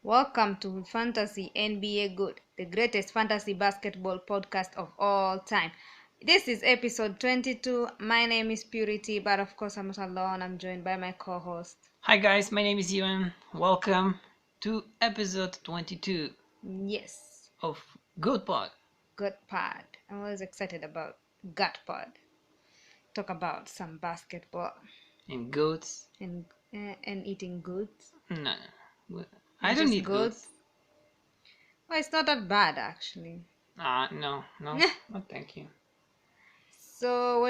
Welcome to Fantasy NBA Good, the greatest fantasy basketball podcast of all time. This is episode 22. My name is Purity, but of course I'm not alone. I'm joined by my co-host. Hi guys, my name is Ewan. Welcome to episode 22 Yes, of Good Pod. Good Pod. I'm always excited about Gut Pod. Talk about some basketball And goats? and eating goods. No, I don't Just need goats. Well, it's not that bad actually. No, no, thank you. So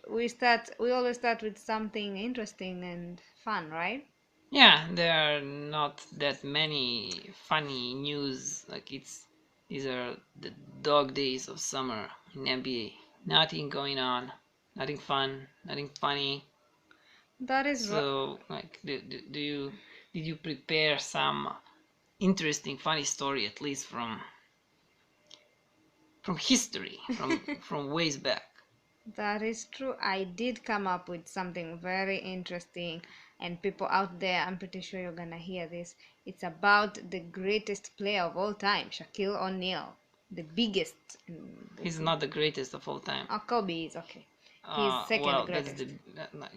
we always start with something interesting and fun, right? Yeah, there are not that many funny news. These are the dog days of summer in NBA. Nothing going on, nothing fun, nothing funny. That is So, did you prepare some interesting, funny story at least from history, from ways back? that is true. I did come up with something very interesting, and people out there, I'm pretty sure you're gonna hear this. It's about the greatest player of all time, Shaquille O'Neal, the biggest. He's not the greatest of all time. Oh, Kobe is okay. He's second Well, greatest.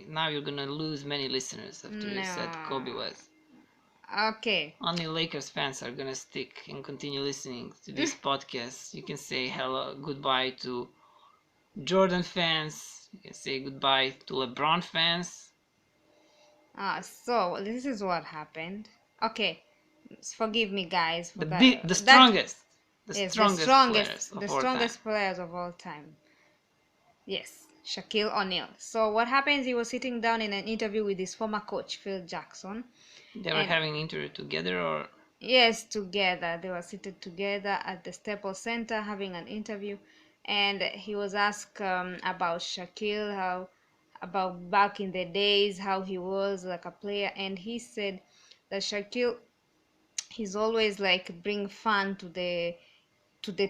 now you're gonna lose many listeners after you said Kobe was. Okay. Only Lakers fans are gonna stick and continue listening to this podcast. You can say hello, goodbye to Jordan fans. You can say goodbye to LeBron fans. So this is what happened. Okay, forgive me, guys. For The strongest, yes, the strongest players of all time. Yes, Shaquille O'Neal. So what happens? He was sitting down in an interview with his former coach, Phil Jackson. They were having an interview together, or? Yes, together. They were seated together at the Staples Center having an interview, and he was asked about Shaquille, how about back in the days, how he was like a player, and he said that Shaquille, he's always like bring fun to the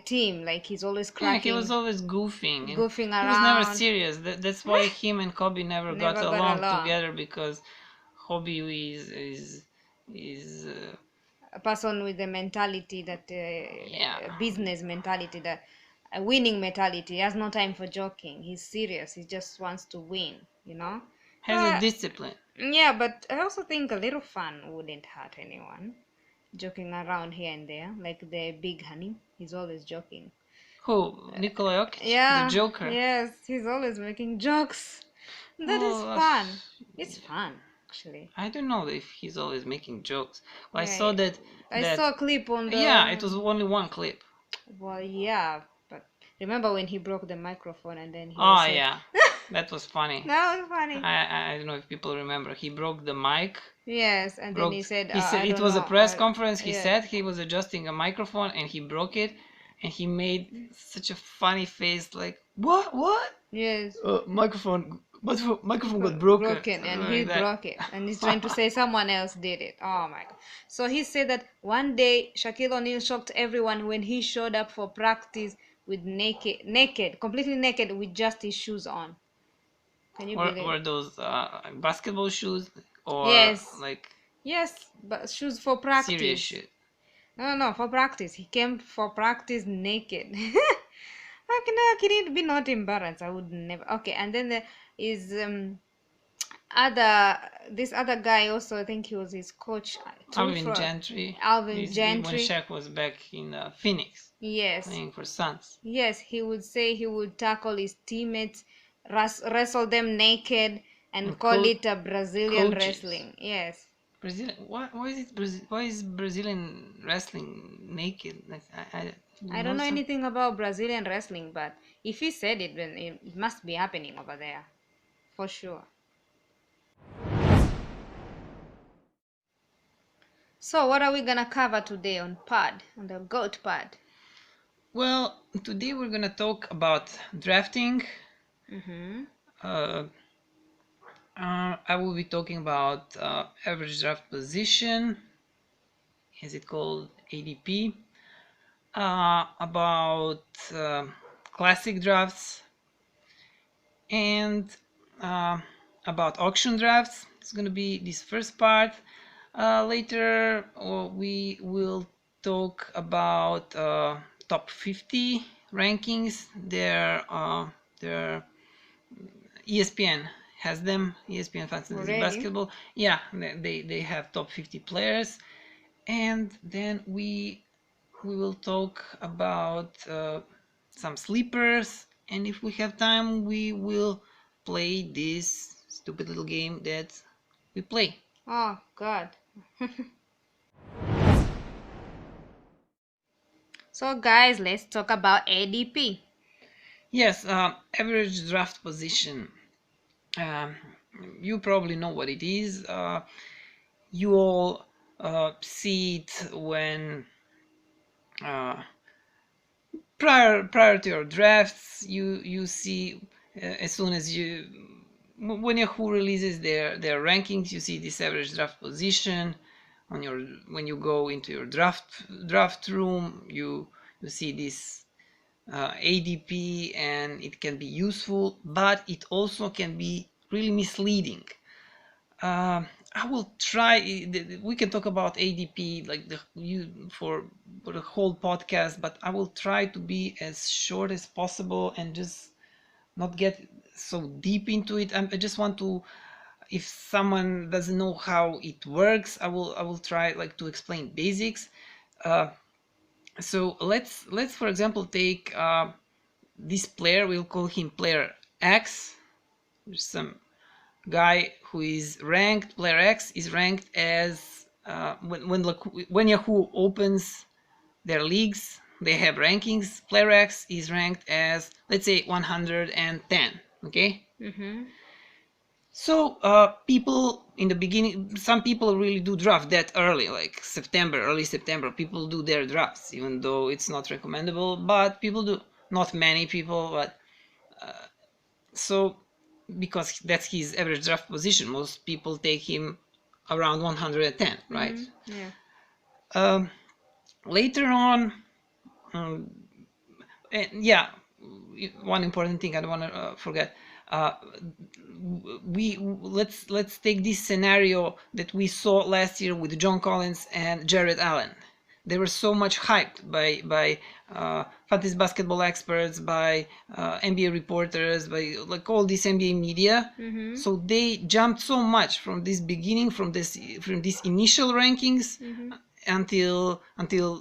team, like he's always Yeah, he cracking, was always goofing. And goofing he was never around. serious. That's why him and Kobe never got Never got along along. together, because Kobe is A person with the mentality that yeah, business mentality, that a winning mentality. He has no time for joking. He's serious. He just wants to win. has a discipline. Yeah, but I also think a little fun wouldn't hurt anyone. Joking around here and there, like the big honey. He's always joking. Who? Nikola Jokic, Yeah, the Joker. yes, he's always making jokes. That is Well, fun. It's fun, actually. I don't know if he's always making jokes. Well, I Yeah, saw that. I saw a clip on the. Yeah, it was only one clip. Well, yeah, but remember when he broke the microphone and then he Oh said, yeah, that was funny. That was funny. I don't know if people remember. He broke the mic. Yes, and then he said, He said I it don't was a know, press conference. He yeah. said he was adjusting a microphone and he broke it, and he made such a funny face, like what? Yes. Microphone got broken. And something he like that. broke it, and he's trying to say someone else did it. Oh my god. So he said that one day Shaquille O'Neal shocked everyone when he showed up for practice with completely naked, with just his shoes on. Can you believe? Were those basketball shoes, or Yes. like Yes, but shoes for practice. serious shit? No, for practice. He came for practice naked. How can it be not embarrassed? I would never. Okay, and then there is this other guy also. I think he was his coach. Alvin Gentry. Alvin Gentry. When Shaq was back in Phoenix. Yes. Playing for Suns. Yes, he would say he would tackle his teammates, wrestle them naked, and call it a Brazilian wrestling. Yes. Brazilian. Why is Brazilian wrestling naked? Like I don't know anything about Brazilian wrestling, but if he said it, then it must be happening over there, for sure. So what are we gonna cover today on the GOAT Pod? Well, today we're gonna talk about drafting. I will be talking about average draft position, is it called ADP? About classic drafts, and about auction drafts. It's gonna be this first part. Later, we will talk about top 50 rankings. Their ESPN has them. ESPN Fantasy Already? Basketball. Yeah, they have top 50 players, and then we will talk about some sleepers, and if we have time, we will play this stupid little game that we play. Oh, God. So, guys, let's talk about ADP. Yes, average draft position. Um, you probably know what it is. You all see it when prior to your drafts. You see as soon as when Yahoo releases their rankings, you see this average draft position on your when you go into your draft room. You see this ADP, and it can be useful, but it also can be really misleading. I will try. We can talk about ADP like for the whole podcast, but I will try to be as short as possible and just not get so deep into it. I just want to. If someone doesn't know how it works, I will try like to explain basics. So let's for example take this player. We'll call him player X. There's some guy who is ranked. Player X is ranked as when Yahoo opens their leagues, they have rankings. Player X is ranked as, let's say, 110. Okay. Mm-hmm. So people in the beginning, some people really do draft that early, like early September. People do their drafts, even though it's not recommendable, but people do. Not many people, but so because that's his average draft position, most people take him around 110, right? Mm-hmm. Yeah. Later on, yeah, one important thing I don't want to forget. Let's take this scenario that we saw last year with John Collins and Jared Allen. They were so much hyped by fantasy basketball experts, by NBA reporters, by like all this NBA media. Mm-hmm. So they jumped so much from this beginning, from this initial rankings, Mm-hmm. until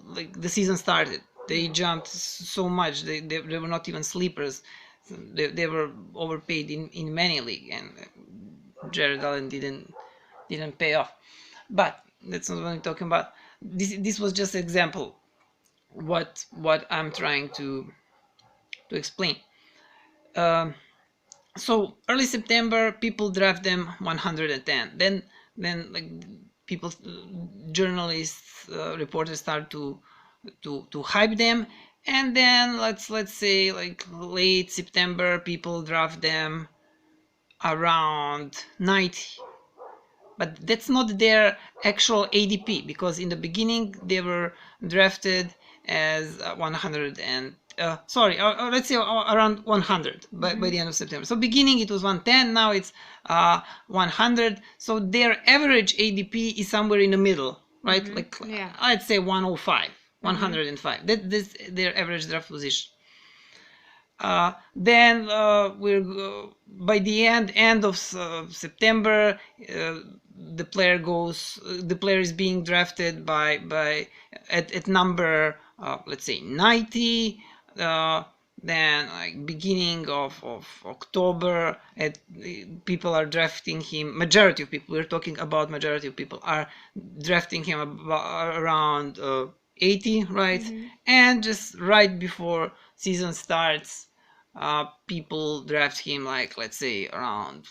like the season started. They jumped so much. They were not even sleepers. They were overpaid in many league, and Jared Allen didn't pay off. But that's not what I'm talking about. This was just an example what I'm trying to explain. So early September, people draft them 110. Then like people, journalists, reporters start to hype them, and then let's say like late September, people draft them around 90. But that's not their actual ADP, because in the beginning they were drafted as 100 and let's say around 100 by the end of September. So beginning it was 110, now it's 100. So their average ADP is somewhere in the middle, right? Like Yeah. I'd say 105, 105. That's their average draft position. Then we're by the end of September, the player is being drafted by at number let's say 90. Then like beginning of October, people are drafting him. Majority of people, we're talking about majority of people, are drafting him around 80, right? And just right before season starts, people draft him like, let's say, around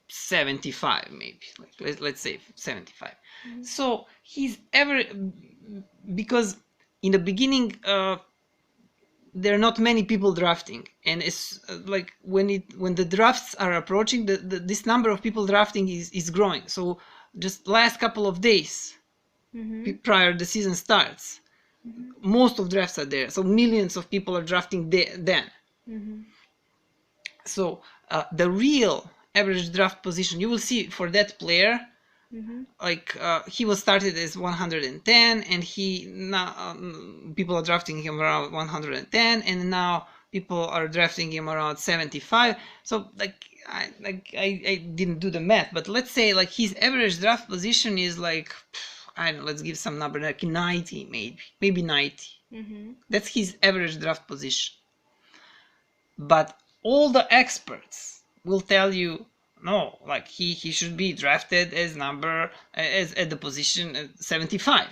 75, maybe, like let's say 75. So he's because in the beginning there are not many people drafting, and it's like when the drafts are approaching, this number of people drafting is growing. So just last couple of days prior the season starts, most of drafts are there, so millions of people are drafting then. So the real average draft position you will see for that player Like he was started as 110, and he now people are drafting him around 110, and now people are drafting him around 75. So I didn't do the math, but let's say like his average draft position is like, I don't know, let's give some number like 90, maybe 90. That's his average draft position. But all the experts will tell you no, like he should be drafted as as at the position 75.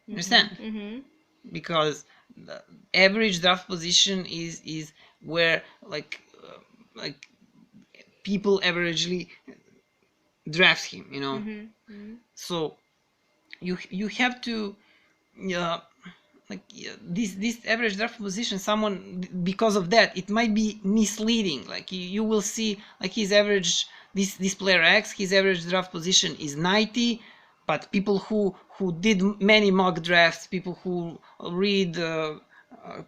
Understand? Because the average draft position is where like people averagely draft him, you know. So you have to this average draft position, someone, because of that it might be misleading. Like you will see like his average, this player X, his average draft position is 90, but people who did many mock drafts, people who read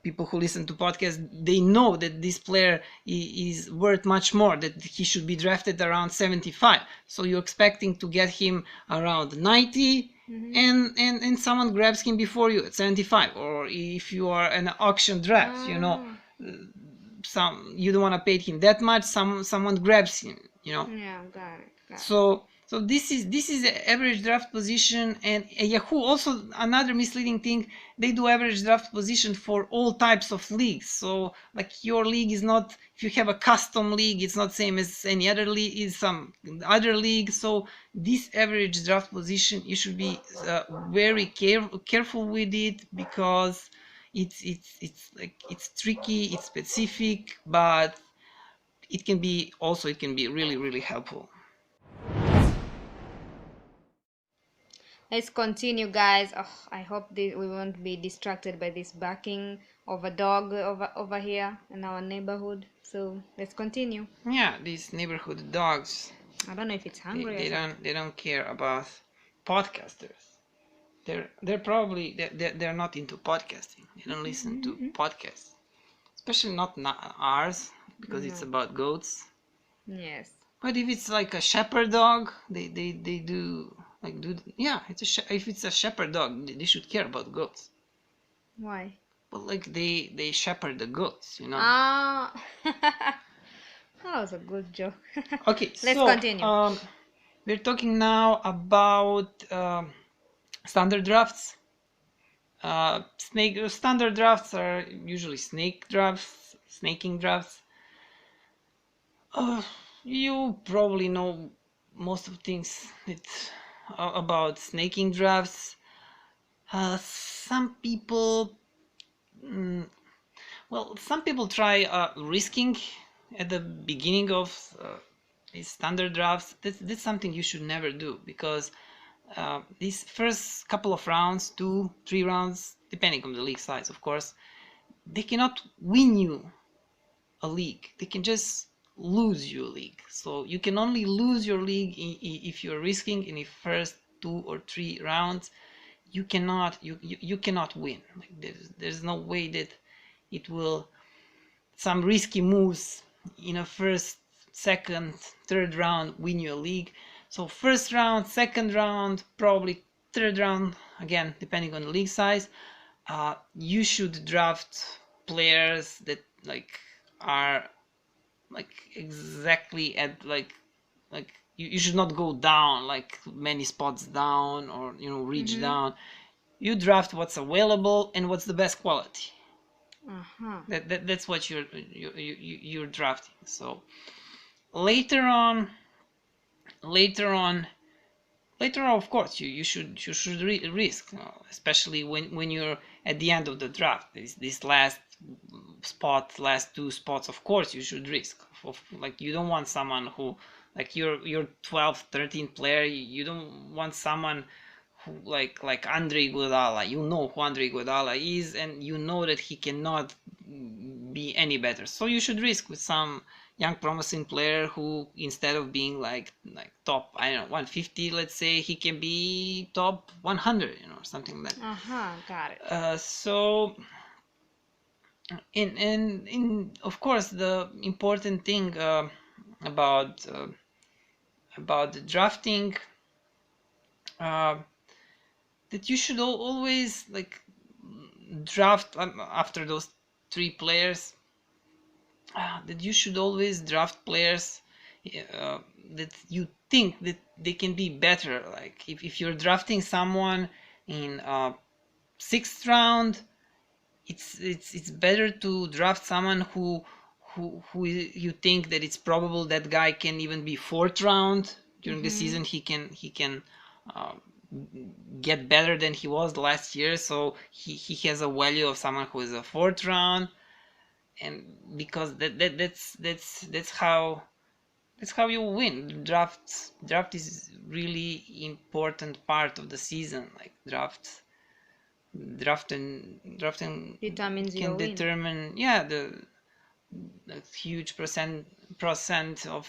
people who listen to podcasts, they know that this player is worth much more, that he should be drafted around 75. So you're expecting to get him around 90, and someone grabs him before you at 75. Or if you are an auction draft, you know, you don't want to pay him that much, someone grabs him, you know. Yeah, got it. So this is the average draft position. And Yahoo also, another misleading thing, they do average draft position for all types of leagues. So like your league is not, if you have a custom league, it's not same as any other league, is some other league. So this average draft position, you should be very careful with it, because it's tricky, it's specific, but it can be really, really helpful. Let's continue, guys. Oh, I hope we won't be distracted by this barking of a dog over here in our neighborhood. So let's continue. Yeah, these neighborhood dogs, I don't know if it's hungry. they don't care about podcasters. They're probably they're not into podcasting. They don't listen to podcasts, especially not ours, because it's about goats. Yes. But if it's like a shepherd dog, they do yeah, if it's a shepherd dog, they should care about goats. Why? Well, like they shepherd the goats, you know. Ah, that was a good joke. Okay, Let's continue. We're talking now about standard drafts. Standard drafts are usually snaking drafts. You probably know most of things about snaking drafts. Some people try risking at the beginning of these standard drafts. That's something you should never do, because these first couple of rounds, 2-3 rounds, depending on the league size, of course, they cannot win you a league. They can just lose your league. So you can only lose your league if you're risking in the first 2 or 3 rounds. You cannot win. Like there's no way that it will, some risky moves in a first, second, third round win your league. So first round, second round, probably third round, again depending on the league size, you should draft players that are exactly at you should not go down like many spots down, or reach down. You draft what's available and what's the best quality. That's what you're drafting. So later on, of course, you should risk, especially when you're at the end of the draft. This last 2 spots, of course you should risk. Like you don't want someone who, like your 12, 13 player, you don't want someone who like Andre Iguodala. You know who Andre Iguodala is, and you know that he cannot be any better. So you should risk with some young promising player who, instead of being like top, I don't know, 150, let's say, he can be top 100, something like that. Got it. So in of course, the important thing about the drafting uh, that you should always like draft after those 3 players, that you should always draft players uh, that you think that they can be better. Like if you're drafting someone in 6th round, it's better to draft someone who you think that it's probable that guy can even be 4th round during the season. He can uh, get better than he was last year, so he has a value of someone who is a 4th round. And because that's how you win. Draft is really important part of the season. Like drafting Determines can your win. determine, the huge percent of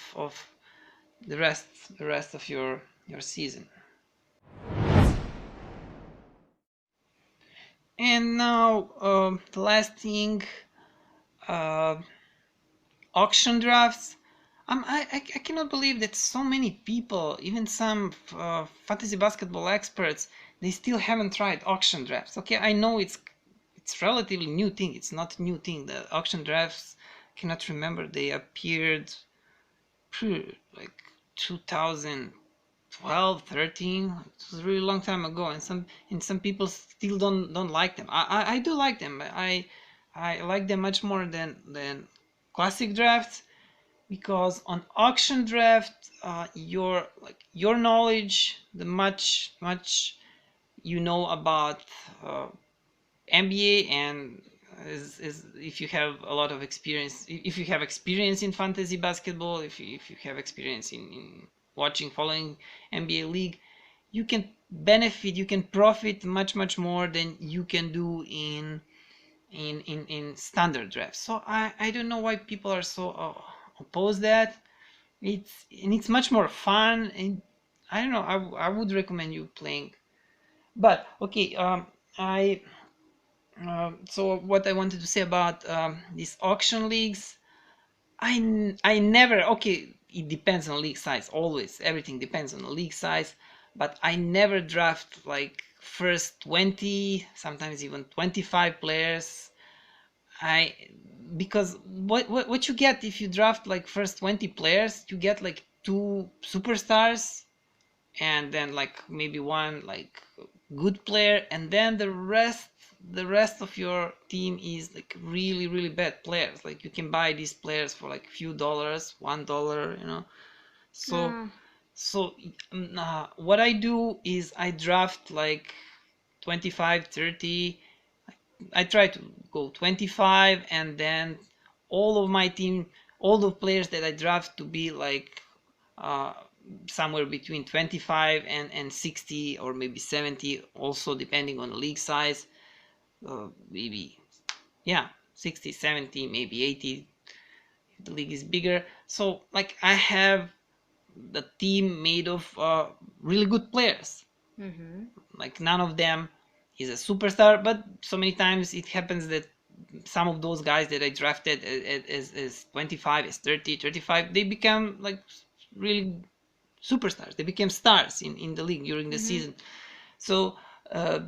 the rest of your season. And now the last thing, uh, auction drafts. I cannot believe that so many people, even some fantasy basketball experts, they still haven't tried auction drafts. Okay, I know it's relatively new thing. It's not a new thing. The auction drafts, cannot remember, they appeared like 2012, 13. It was a really long time ago, and some people still don't like them. I do like them. I like them much more than classic drafts, because on auction draft, your knowledge, the much you know about NBA, and is if you have a lot of experience, if you have experience in fantasy basketball, if you have experience in watching, following NBA league, you can benefit, you can profit much more than you can do in standard drafts. So I don't know why people are so oppose that. It's much more fun, and I don't know, I would recommend you playing. But okay, I so what I wanted to say about these auction leagues, I never, okay, it depends on league size. Always, everything depends on the league size, but I never draft like first 20, sometimes even 25 players. I Because what you get if you draft like first 20 players, you get like 2 superstars, and then like maybe one like good player, and then the rest of your team is like really bad players. Like you can buy these players for like few dollars, $1. So Ah, so what I do is I draft like 25, 30. I try to go 25, and then all of my team, all the players that I draft to be like uh, somewhere between 25 and 60, or maybe 70, also depending on the league size. Maybe, yeah, 60, 70, maybe 80 if the league is bigger. So like I have the team made of really good players. Like none of them is a superstar, but so many times it happens that some of those guys that I drafted as 25, as 30, 35, they become like really superstars. They became stars in the league during the season. So uh,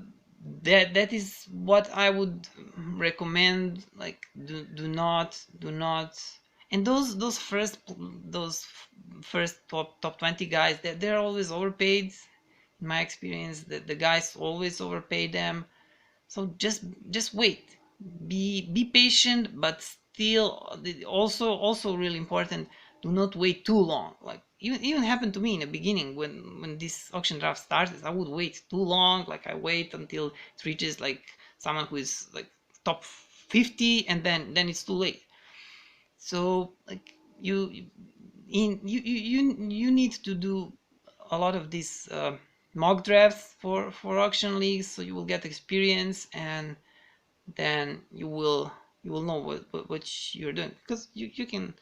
that is what I would recommend. Like do not. And those first top 20 guys, they're always overpaid. In my experience, the guys always overpay them. So just wait, be patient, but still also really important, do not wait too long. Like even happened to me in the beginning when this auction draft started. I would wait too long. Like I wait until it reaches like someone who is like top 50, and then it's too late. So like you need to do a lot of these mock drafts for auction leagues, so you will get experience, and then you will know what you're doing, because you can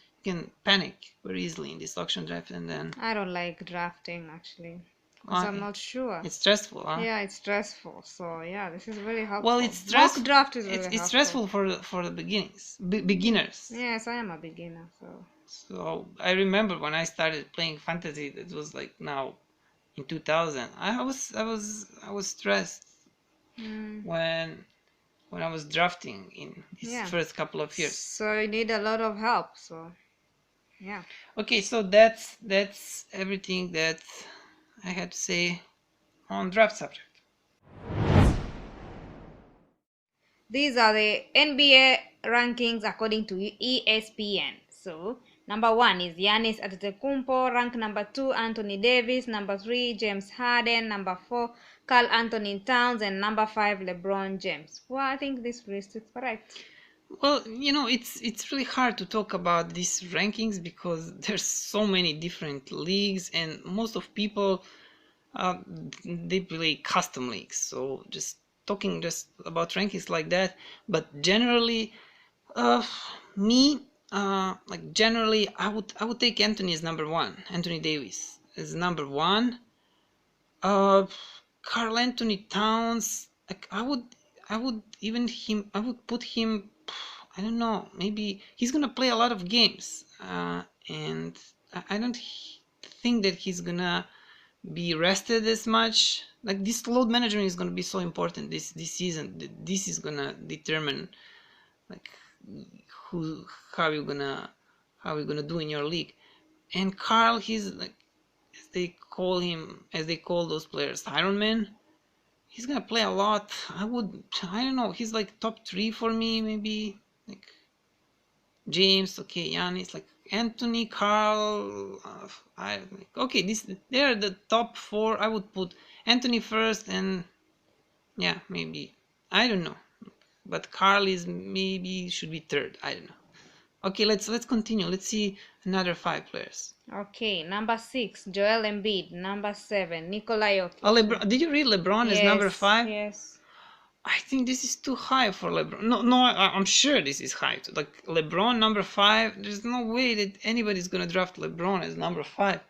panic very easily in this auction draft, and then I don't like drafting actually, because I'm not sure. it's stressful, huh? Yeah, it's stressful. So yeah, this is very Well, helpful. Mock draft is it's really it's helpful. stressful for the beginners. Yes, I am a beginner, so So I remember when I started playing fantasy, it was like now in 2000. I was stressed Mm, when I was drafting in these yeah. first couple of years. So you need a lot of help. So yeah. Okay, so that's everything that I had to say on draft subject. These are the NBA rankings according to ESPN. So number 1 is Giannis Antetokounmpo, rank number 2 Anthony Davis, number 3 James Harden, number 4 Carl Anthony Towns, and number 5 LeBron James. Well, I think this list is correct. Well, it's really hard to talk about these rankings because there's so many different leagues, and most of people they play custom leagues. So just talking just about rankings like that, but generally, uh, me, like generally, I would take Anthony as number one. Anthony Davis as number one. Uh, Carl Anthony Towns. Like I would put him. I don't know. Maybe he's gonna play a lot of games, and I don't think that he's gonna be rested as much. Like this load management is gonna be so important this season. This is gonna determine like who how you gonna do in your league. And Carl, he's like as they call those players, Iron Man. He's gonna play a lot. I don't know. He's like top three for me, maybe like James, okay, Giannis, like Anthony, Carl. Okay, they're the top four. I would put Anthony first, and yeah, maybe I don't know, but Carl is maybe should be third. I don't know. Okay, let's continue. Let's see another five players. Okay, number 6 Joel Embiid, number 7 Nikola Jokic. LeBron, did you read LeBron as number Yes, 5? yes. I think this is too high for LeBron. No, I'm sure this is high. Like LeBron number 5, there's no way that anybody's gonna draft LeBron as number 5.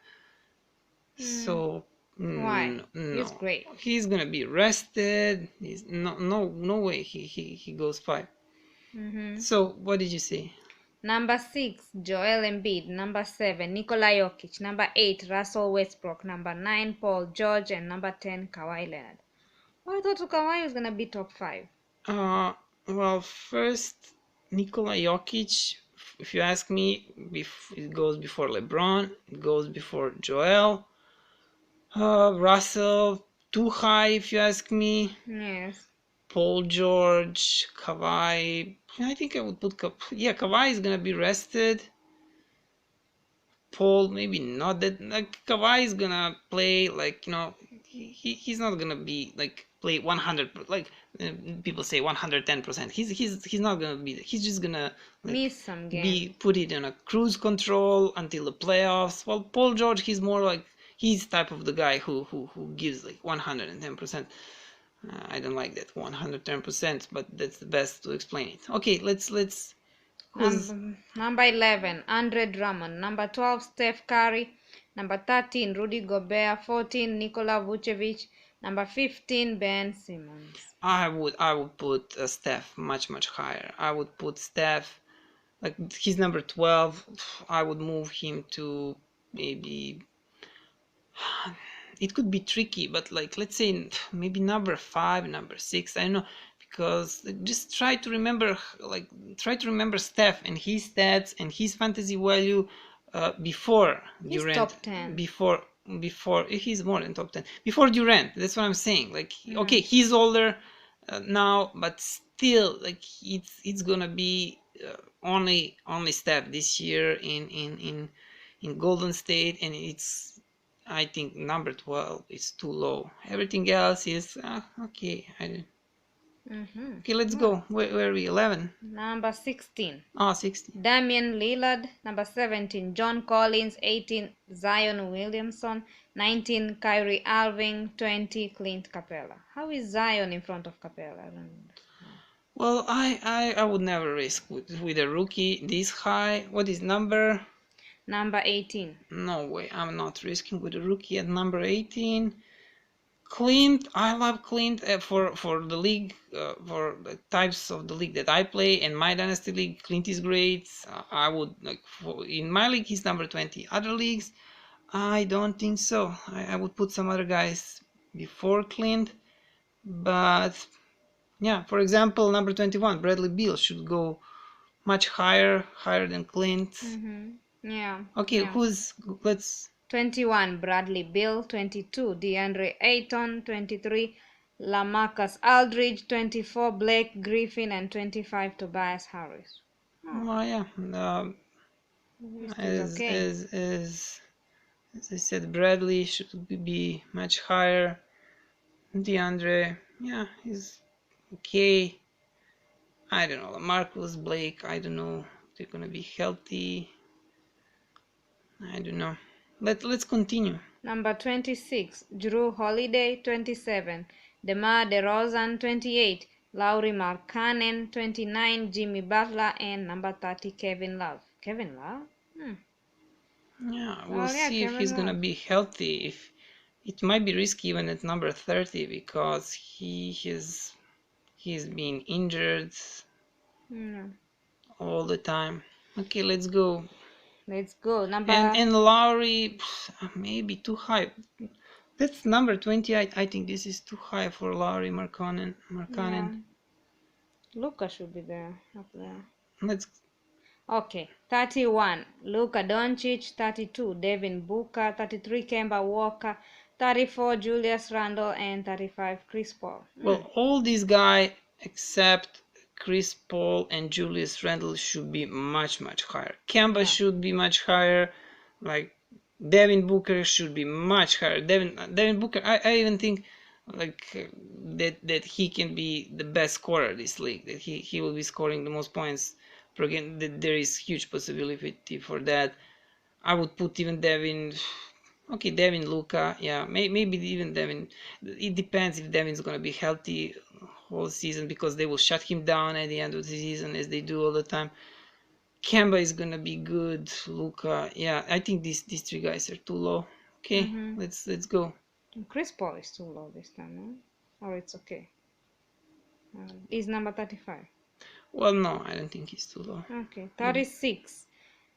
So Why? no, He's great. he's gonna be rested. He's no way he goes 5. So what did you say? Number 6 Joel Embiid, number 7 Nikola Jokic, number 8 Russell Westbrook, number 9 Paul George, and number 10 Kawhi Leonard. Oh, I thought Kawhi was gonna be top 5. Well, first Nikola Jokic. If you ask me, it goes before LeBron. It goes before Joel. Russell, too high if you ask me. Yes. Paul George, Kawhi. I think I would put Kawhi is gonna be rested. Paul maybe not that. Like Kawhi is gonna play like he's not gonna be like play 100 like people say 110%. He's not gonna be. He's just gonna like, miss some games. be put it in a cruise control until the playoffs. Well, Paul George, he's more like he's type of the guy who gives like 110%. I don't like that 110%, but that's the best to explain it. Okay, let's. Number 11 Andre Drummond, number 12 Steph Curry, number 13 Rudy Gobert, 14 Nikola Vucevic, number 15 Ben Simmons. I would put Steph much higher. I would put Steph like he's number 12. I would move him to maybe. It could be tricky, but like let's say maybe number 5, number 6. I don't know, because just try to remember Steph and his stats and his fantasy value before He's Durant. top 10. Before he's more than top 10. Before Durant, that's what I'm saying. Like okay, he's older now, but still like it's gonna be only Steph this year in Golden State, and it's. I think number 12 is too low. Everything else is okay. Okay, let's go. Where are we? 11. Number 16 16. Damian Lillard, number 17 John Collins, 18 Zion Williamson, 19 Kyrie Irving, 20 Clint Capella. How is Zion in front of Capella? Well, I would never risk with a rookie this high. What is number 18? No way, I'm not risking with a rookie at number 18. Clint, I love Clint for the league, for the types of the league that I play. In my dynasty league, Clint is great. I would in my league he's number 20. Other leagues, I don't think so. I would put some other guys before Clint, but yeah, for example, number 21, Bradley Beal should go much higher than Clint. Yeah. Okay, Yeah. let's 21, Bradley Beal. 22, DeAndre Ayton. 23, LaMarcus Aldridge. 24, Blake Griffin. And 25, Tobias Harris. oh yeah, List is as okay. I said, Bradley should be much higher. DeAndre, yeah, he's okay. I don't know, Marcus Blake, I don't know if they're gonna be healthy. I don't know. Let's continue. Number 26, Drew Holiday. 27, DeMar DeRozan. 28, Lauri Markkanen. 29, Jimmy Butler. And number 30, Kevin Love. Kevin Love? Yeah, we'll Oh yeah, see if he's Kevin gonna Love. be healthy. If it might be risky even at number 30 because he's been injured Yeah. all the time. Okay, let's go. Let's go. And Lowry, maybe too high. That's number 20. I think this is too high for Lowry Markkanen. Yeah. Luka should be there, up there. Let's. Okay. 31, Luka Doncic. 32, Devin Booker. 33, Kemba Walker. 34, Julius Randle. And 35, Chris Paul. Well, all these guys except Chris Paul and Julius Randle should be much higher. Kemba should be much higher. Like Devin Booker should be much higher. Devin Booker, I even think like that he can be the best scorer this league. That he will be scoring the most points per game. That there is huge possibility for that. I would put even Devin. Okay, Devin, Luka, yeah, maybe even Devin. It depends if Devin's gonna be healthy whole season because they will shut him down at the end of the season as they do all the time. Kemba is gonna be good. Luka, yeah, I think these three guys are too low. Okay, let's go. Chris Paul is too low this time, no? Or it's okay. He's number 35. Well, no, I don't think he's too low. Okay. 36,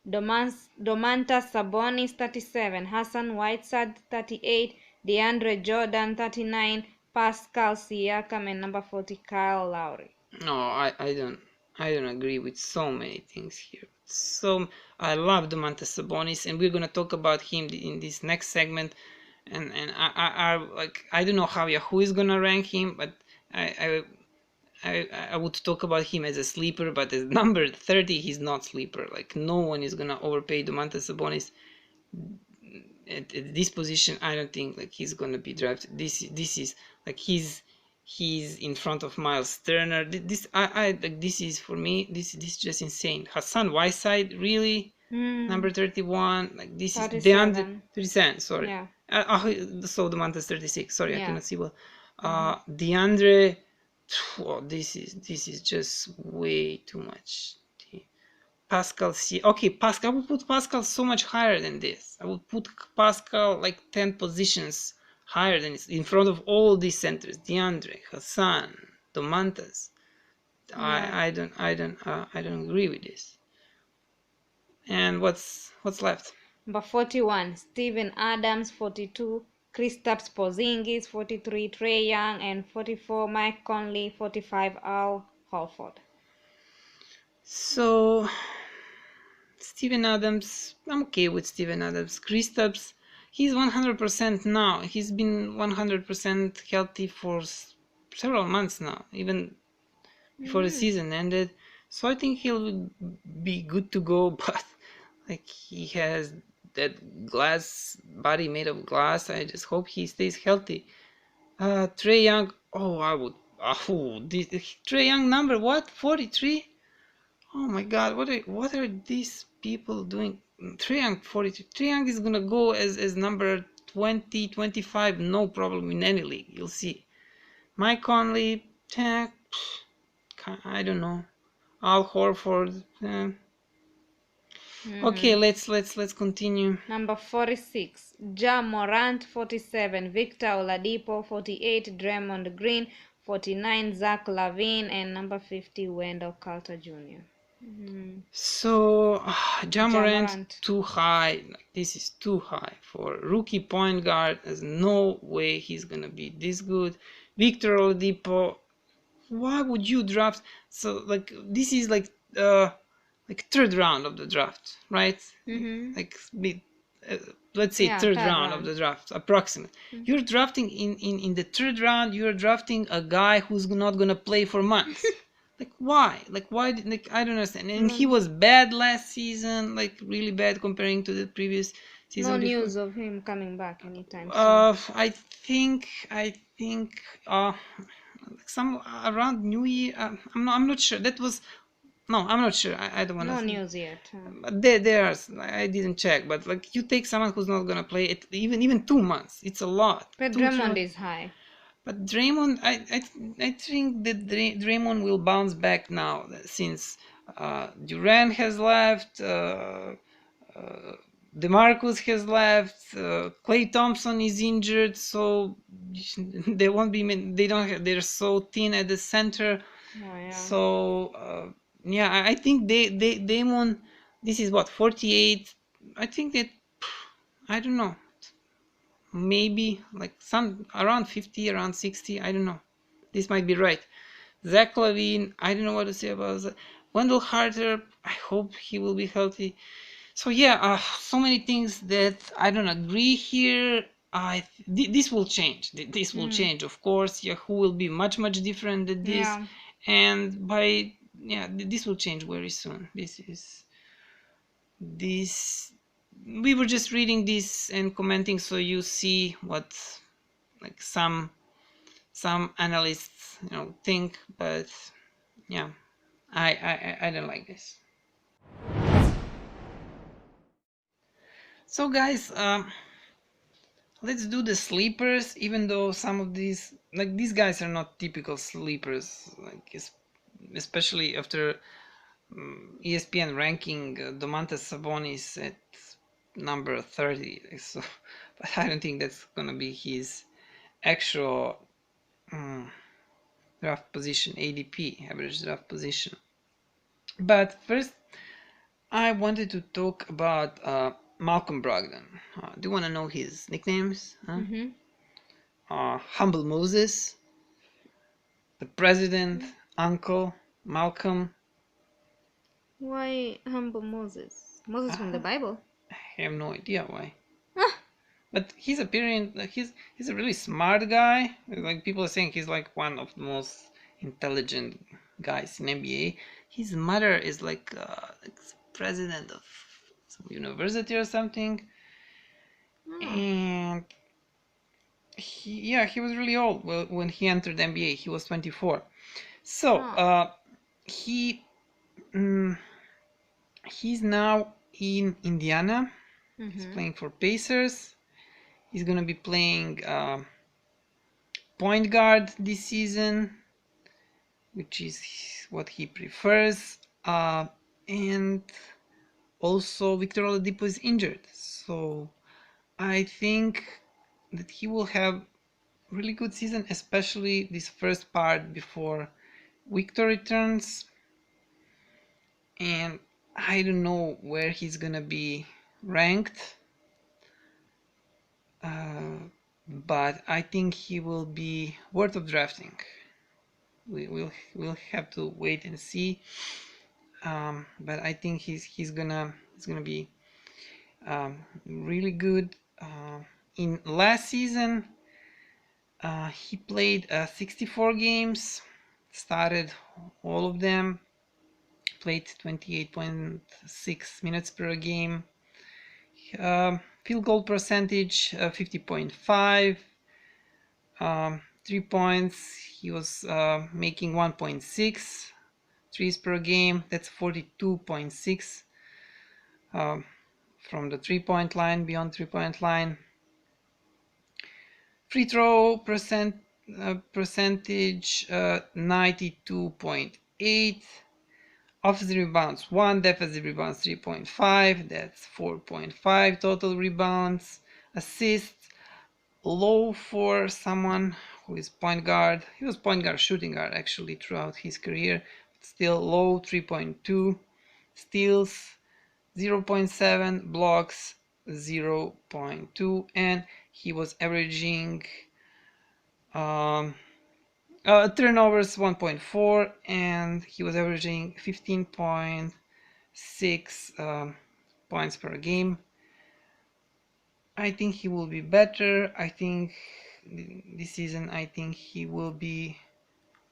Domantas Sabonis. 37, Hassan Whiteside. 38, DeAndre Jordan. 39, Pascal Siakam. And number 40, Kyle Lowry. No, I don't agree with so many things here. So I love Domantas Sabonis, and we're gonna talk about him in this next segment. And I like I don't know how Yahoo is gonna rank him, but I would talk about him as a sleeper, but as number 30, he's not sleeper. Like no one is gonna overpay Domantas Sabonis at this position. I don't think like he's gonna be drafted. This is like he's in front of Miles Turner. This I like this is for me. This is just insane. Hassan Whiteside really number 31. Like this 37. is DeAndre 37. Sorry. Yeah. So Domantas 36. Sorry, I Yeah. cannot see well. DeAndre. Oh, this is just way too much. Pascal okay, Pascal, I would put Pascal so much higher than this. I would put Pascal like 10 positions higher than this, in front of all these centers. DeAndre, Hassan, Domantas. I don't agree with this. And what's left? Number 41, Steven Adams. 42, Kristaps Porzingis. 43, Trae Young. And 44, Mike Conley. 45, Al Horford. So Steven Adams, I'm okay with Steven Adams. Kristaps, he's 100% now. He's been 100% healthy for several months now, even before the season ended. So I think he'll be good to go, but like he has that glass body made of glass. I just hope he stays healthy. Trae Young, oh, I would. Trae Young number what? 43? Oh my God, what are these people doing? Trae Young 43. Trae Young is gonna go as number 20, 25, no problem in any league. You'll see. Mike Conley, I don't know. Al Horford. Okay, let's continue. Number 46, Ja Morant. 47, Victor Oladipo. 48, Draymond Green. 49, Zach LaVine. And number 50, Wendell Carter Jr. Mm. So Ja Morant Jamorant. too high. Like, this is too high for rookie point guard. There's no way he's gonna be this good. Victor Oladipo. Why would you draft? So like this is like third round of the draft, right? Mm-hmm. Like uh, let's say Yeah, third third round of round. the draft, approximate. Mm. You're drafting in the third round. You're drafting a guy who's not gonna play for months. Like why? Like why? Like I don't understand. And he No, was bad last season, like really bad comparing to the previous no season before. news of him coming back anytime soon. I think some around New Year. I'm not sure. That was no. I'm not sure. I don't want to No say. news yet. But there are. I didn't check. But like you take someone who's not gonna play it even 2 months. It's a lot. But Two 3 Drummond months. is high. But Draymond, I think that Draymond will bounce back now since Durant has left. DeMarcus has left. Clay Thompson is injured, so they won't be. They don't. They're so thin at the center. Oh yeah. So yeah, I think they Damon. This is what 48. I think that I don't know. Maybe like some around 50, around 60. I don't know. This might be right. Zach Lavine. I don't know what to say about that. Wendell Carter. I hope he will be healthy. So yeah, so many things that I don't agree here. This will change. This will change, of course. Yahoo will be much different than this, Yeah. and by yeah, this will change very soon. This. We were just reading this and commenting, so you see what like some analysts think, but yeah, I don't like this. So guys, let's do the sleepers, even though some of these guys are not typical sleepers, like especially after ESPN ranking Domantas Sabonis at number 30. So, but I don't think that's gonna be his actual draft position, ADP, average draft position. But first, I wanted to talk about Malcolm Brogdon. Do you want to know his nicknames? Mm-hmm. Humble Moses, the President, Uncle, Malcolm. Why humble Moses? Moses from the I Bible. have no idea why. Ah, But he's appearing. He's a really smart guy. Like people are saying, he's like one of the most intelligent guys in NBA. His mother is like president of some university or something, ah, and he was really old when he entered NBA. He was 24. So ah. he mm, he's now in Indiana. He's Mm-hmm. playing for Pacers. He's gonna be playing point guard this season, which is what he prefers. And also Victor Oladipo is injured, so I think that he will have really good season, especially this first part before Victor returns. And I don't know where he's gonna be ranked, but I think he will be worth of drafting. We'll have to wait and see. But I think he's gonna be really good. In last season, he played 64 games, started all of them, played 28.6 minutes per game. Field goal percentage 50.5. 3 points, he was making 1.6 threes per game. That's 42.6 from the 3-point line, beyond 3-point line. Free throw percentage 92.8. Offensive rebounds 1, defensive rebounds 3.5. That's 4.5 total rebounds. Assists low for someone who is point guard. He was point guard, shooting guard actually throughout his career, but still low, 3.2. steals 0.7, blocks 0.2, and he was averaging turnovers 1.4, and he was averaging 15.6 points per game. I think he will be better. I think this season, I think he will be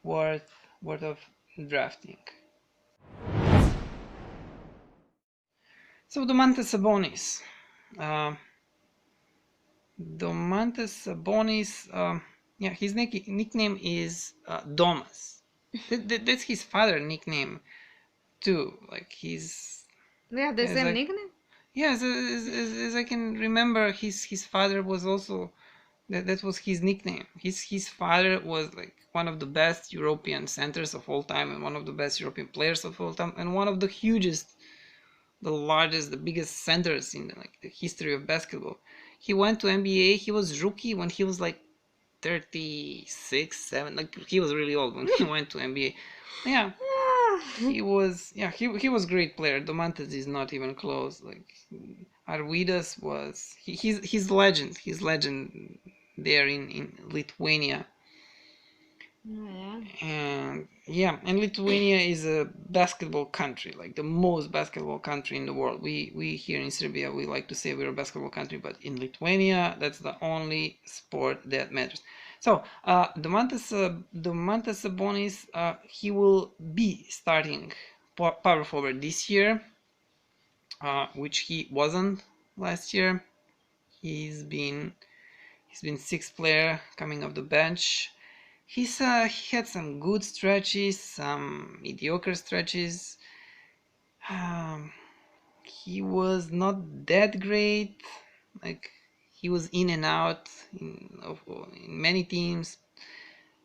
worth of drafting. So Domantas Sabonis. Domantas Sabonis, yeah, his nickname is Domas. That's his father nickname too. Like he's They have the same nickname? Yeah, as I can remember, his father was also that was his nickname. His father was like one of the best European centers of all time and one of the best European players of all time and one of the hugest, the largest, the biggest centers in like the history of basketball. He went to NBA. He was rookie when he was like 36, 7. Like he was really old when he went to NBA. Yeah, he was. Yeah, he was great player. Domantas is not even close. Like Arvydas was. He's legend. He's legend there in Lithuania. Yeah. And yeah, and Lithuania is a basketball country, like the most basketball country in the world. We here in Serbia, we like to say we're a basketball country, but in Lithuania, that's the only sport that matters. So Domantas Sabonis, he will be starting power forward this year, which he wasn't last year. He's been sixth player coming off the bench. He had some good stretches, some mediocre stretches. He was not that great. Like he was in and out in many teams.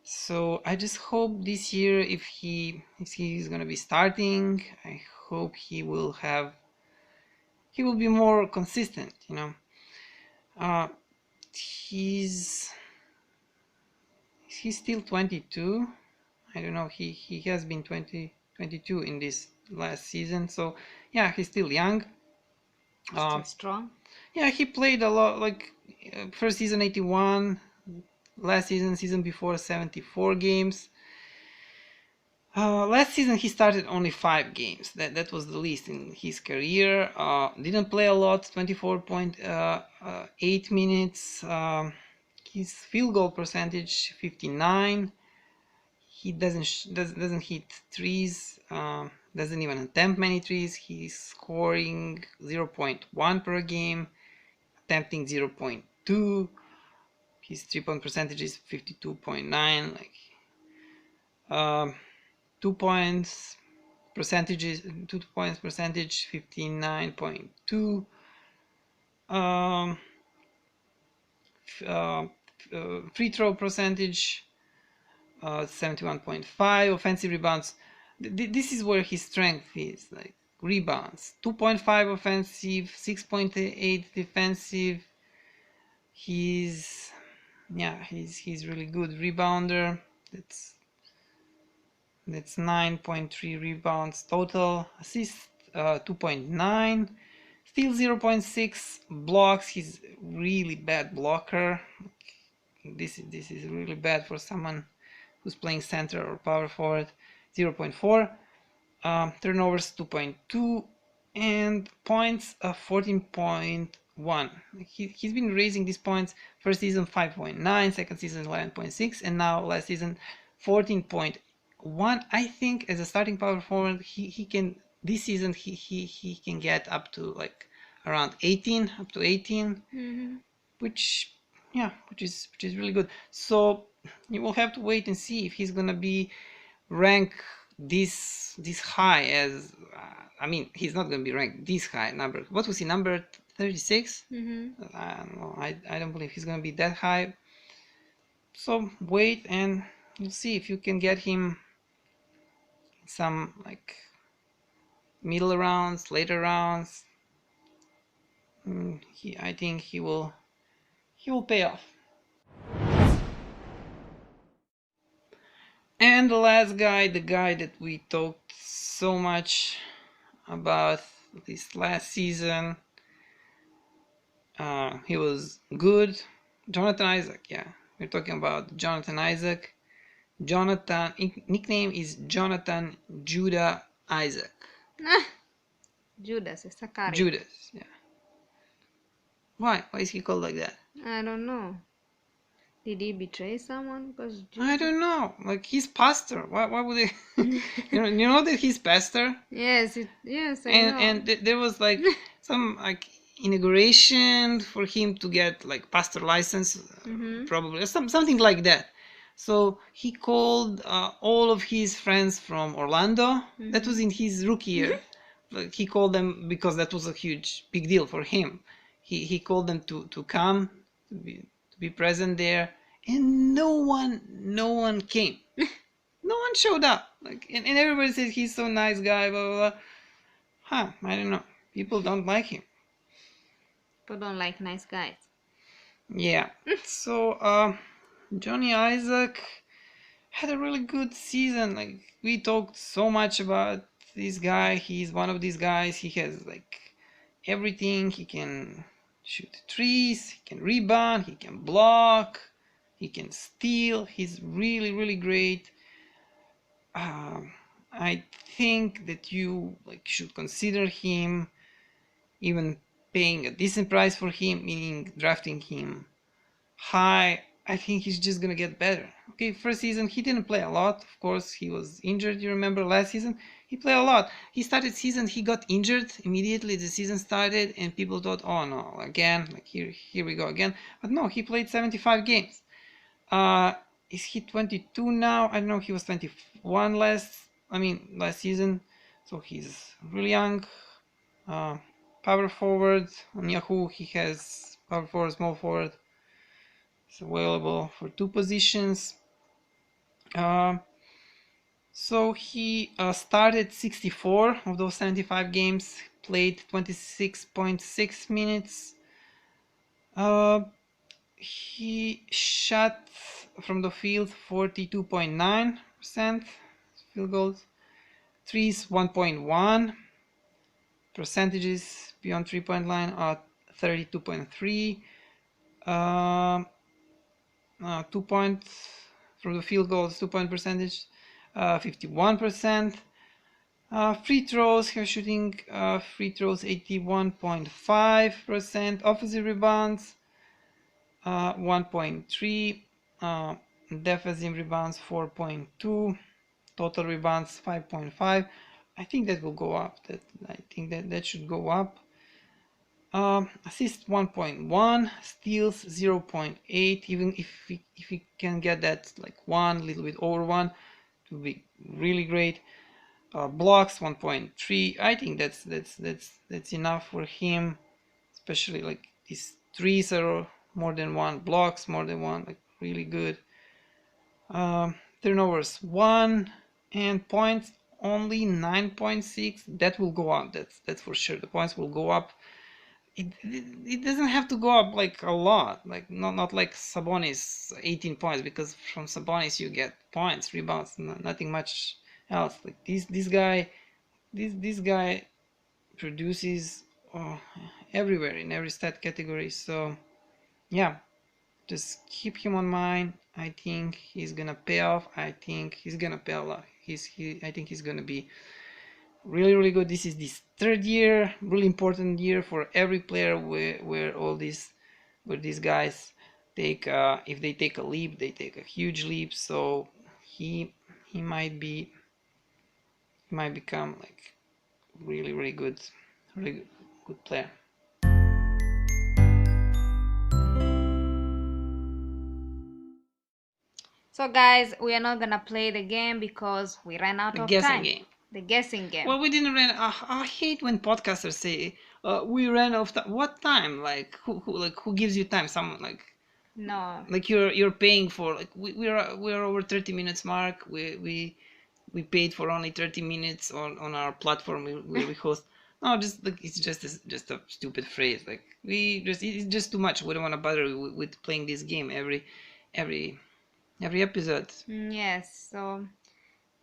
So I just hope this year, if he's gonna be starting, I hope he will be more consistent. You know, he's still 22. I don't know. He has been 22 in this last season. So yeah, he's still young. Still strong. Yeah, he played a lot. Like first season 81, last season before 74 games. Last season he started only 5 games. That was the least in his career. Didn't play a lot. 24.8 minutes. His field goal percentage 59. He doesn't hit threes. Doesn't even attempt many threes. He's scoring 0.1 per game, attempting 0.2. His 3-point percentage is 52.9. Like 2 points percentage 59.2. Free throw percentage 71.5. Offensive rebounds, this is where his strength is, like rebounds 2.5 offensive, 6.8 defensive. He's really good rebounder. That's 9.3 rebounds total. Assist 2.9. Steal 0.6. Blocks, he's really bad blocker. This is really bad for someone who's playing center or power forward. 0.4. Turnovers 2.2, and points 14.1. He's been raising these points. First season 5.9, second season 11.6, and now last season 14.1. I think as a starting power forward, he can this season he can get up to like around 18, up to 18, which is really good. So you will have to wait and see if he's gonna be ranked this high as I mean, he's not going to be ranked this high. Number, what was he, number 36? I don't believe he's going to be that high. So wait and you'll see if you can get him some like middle rounds, later rounds. I think he will pay off. And the last guy, the guy that we talked so much about this last season. He was good. Jonathan Isaac, yeah. We're talking about Jonathan Isaac. Jonathan, nickname is Jonathan Judah Isaac. Judas Iscariot. Judas, yeah. Why? Why is he called like that? I don't know. Did he betray someone? Because I don't know. Like, he's pastor. Why would they? You know that he's pastor. Yes, I know. And there was like some like inauguration for him to get like pastor license, probably something like that. So he called all of his friends from Orlando. That was in his rookie year. Like, he called them because that was a big deal for him. He called them to come to be present there, and no one came. No one showed up. Like, and everybody said he's so nice guy, blah blah blah. I don't know. People don't like him. People don't like nice guys. Yeah. So Johnny Isaac had a really good season. Like, we talked so much about this guy. He's one of these guys. He has like everything. He can shoot trees, he can rebound, he can block, he can steal. He's really great. I think that you like should consider him, even paying a decent price for him, meaning drafting him high. I think he's just gonna get better. Okay, first season he didn't play a lot. Of course, he was injured. You remember last season he played a lot. He started season, he got injured immediately. The season started, and people thought, oh no, again, like here we go again. But no, he played 75 games. Is he 22 now? I don't know. He was 21 last season, so he's really young. Power forward on Yahoo, he has power forward, small forward. It's available for 2 positions. So he started 64 of those 75 games, played 26.6 minutes. He shot from the field 42.9% field goals, threes 1.1, percentages beyond 3-point line are 32.3. 2 points from the field goals, 2-point percentage, 51%. Free throws, he was shooting free throws 81.5%. Offensive rebounds 1.3. Defensive rebounds 4.2. Total rebounds 5.5. I think that will go up. I think that should go up. Assist 1.1, steals 0.8. Even if we can get that like 1, a little bit over 1, it would be really great. Blocks 1.3. I think that's enough for him, especially like these threes are more than 1, blocks more than 1, like really good. Turnovers 1, and points only 9.6. That will go up. That's for sure. The points will go up. It doesn't have to go up like a lot, like not like Sabonis 18 points, because from Sabonis you get points, rebounds, nothing much else. Like this guy produces everywhere in every stat category. So yeah, just keep him on mind. I think he's gonna pay off. I think he's gonna pay a lot. I think he's gonna be really good. This is this 3rd year, really important year for every player, where these guys take if they take a leap, they take a huge leap. So he might become like really good player. So guys, we are not gonna play the game because we ran out of time. Game. The guessing game. Well, we didn't run. I hate when podcasters say we ran out of time. What time? Like who gives you time? Someone like no. Like you're paying for like we're over 30 minutes mark. We paid for only 30 minutes on our platform where we host. No, just like it's just a stupid phrase. Like it's just too much. We don't want to bother with playing this game every episode. Yes. So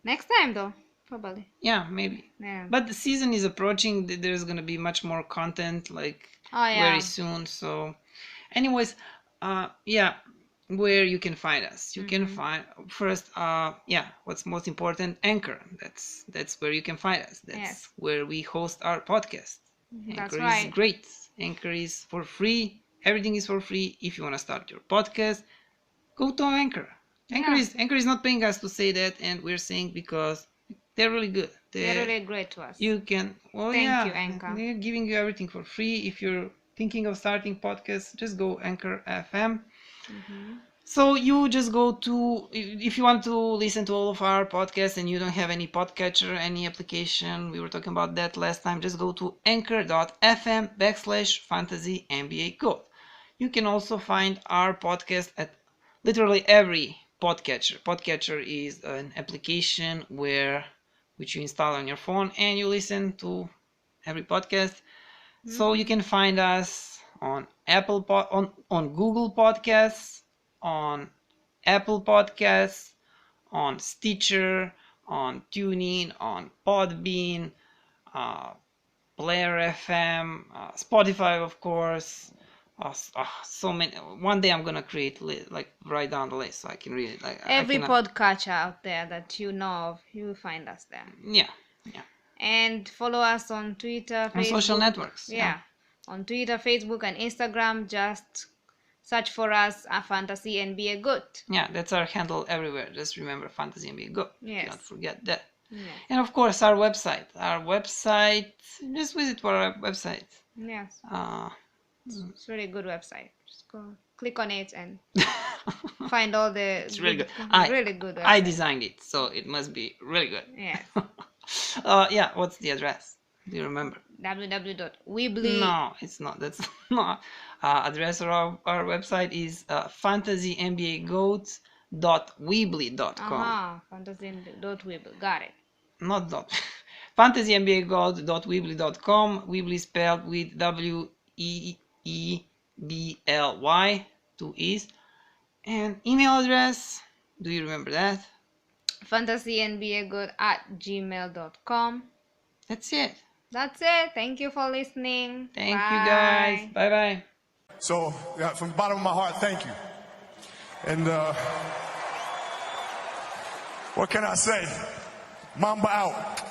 next time though. Probably. Yeah, maybe. Yeah. But the season is approaching. There's gonna be much more content like Oh yeah. very soon. So, anyways, yeah, where you can find us. You can find first, yeah, what's most important, Anchor. That's where you can find us. That's Yes. where we host our podcast. That's Anchor right. is great. Anchor is for free. Everything is for free. If you want to start your podcast, go to Anchor. Yeah. Anchor is not paying us to say that, and we're saying because they're really good. They're really great to us. You can, well, Thank yeah, you, Anchor. they're giving you everything for free. If you're thinking of starting podcasts, just go Anchor FM. So you just go to, if you want to listen to all of our podcasts and you don't have any podcatcher, any application, we were talking about that last time, just go to anchor.fm/fantasy NBA Gold. You can also find our podcast at literally every podcatcher. Podcatcher is an application which you install on your phone and you listen to every podcast. So you can find us on on Google Podcasts, on Apple Podcasts, on Stitcher, on TuneIn, on Podbean, Player FM, Spotify, of course. So many. One day I'm gonna create like write down the list so I can read it. Like Every podcatcher out there that you know of, you will find us there. Yeah. And follow us on Twitter, On Facebook. social networks. Yeah. On Twitter, Facebook, and Instagram, just search for us a Fantasy NBA Goat. Yeah, that's our handle everywhere. Just remember Fantasy NBA Go. Yes. Do not forget that. Yes. And of course, our website. Just visit our website. Yes. Uh, It's a really good website. Just go click on it and find all the it's really good. really good website. I designed it, so it must be really good. Yes. Yeah, what's the address? Do you remember? www.weebly. No, it's not. That's not. Address of our website is fantasynbagoats.weebly.com. Fantasy.weebly. Got it. Not dot. fantasynbagoats.weebly.com. Weebly spelled with WEEBLY, 2 E's. And email address, do you remember that? fantasynbagoat@gmail.com. That's it. That's it. Thank you for listening. Thank you guys. Bye bye. So, yeah, from the bottom of my heart, thank you. And what can I say? Mamba out.